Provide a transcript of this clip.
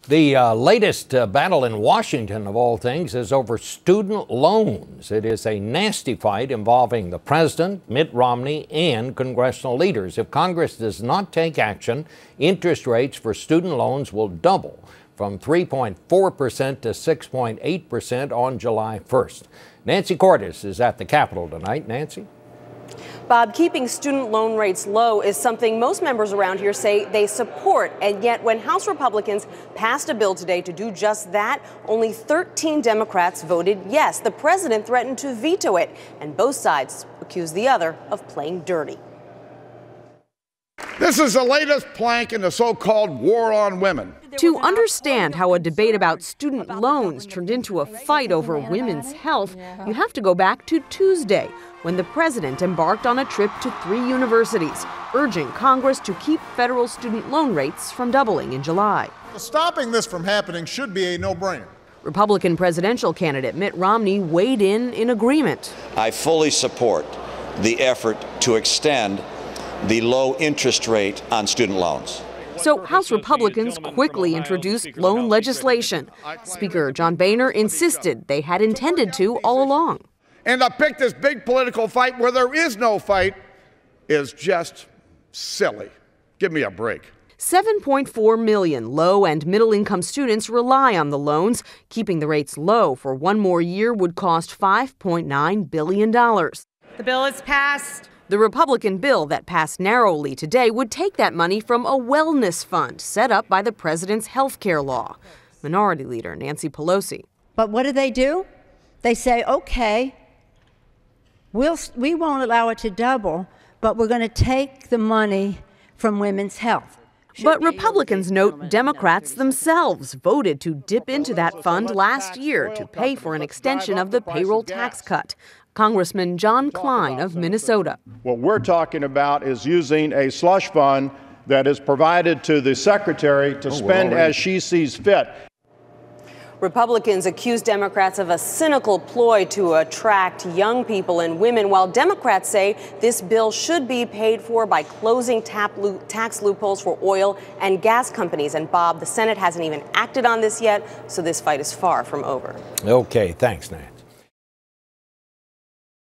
The latest battle in Washington, of all things, is over student loans. It is a nasty fight involving the president, Mitt Romney, and congressional leaders. If Congress does not take action, interest rates for student loans will double from 3.4% to 6.8% on July 1st. Nancy Cordes is at the Capitol tonight. Nancy? Bob, keeping student loan rates low is something most members around here say they support. And yet when House Republicans passed a bill today to do just that, only 13 Democrats voted yes. The president threatened to veto it, and both sides accused the other of playing dirty. This is the latest plank in the so-called war on women. To understand how a debate about student loans turned into a fight over women's health, you have to go back to Tuesday, when the president embarked on a trip to 3 universities, urging Congress to keep federal student loan rates from doubling in July. Stopping this from happening should be a no-brainer. Republican presidential candidate Mitt Romney weighed in agreement. I fully support the effort to extend the low interest rate on student loans. So House Republicans quickly introduced loan legislation. Speaker John Boehner insisted they had intended to all along. And to pick this big political fight where there is no fight is just silly. Give me a break. 7.4 million low and middle income students rely on the loans. Keeping the rates low for one more year would cost $5.9 billion. The bill is passed. The Republican bill that passed narrowly today would take that money from a wellness fund set up by the president's health care law. Minority Leader Nancy Pelosi. But what do? They say, okay, we won't allow it to double, but we're going to take the money from women's health. But Republicans note Democrats themselves voted to dip into that fund last year to pay for an extension of the payroll tax cut. Congressman John Klein of Minnesota. What we're talking about is using a slush fund that is provided to the secretary to spend as she sees fit. Republicans accuse Democrats of a cynical ploy to attract young people and women, while Democrats say this bill should be paid for by closing tax loopholes for oil and gas companies. And Bob, the Senate hasn't even acted on this yet, so this fight is far from over. Okay, thanks, Nancy.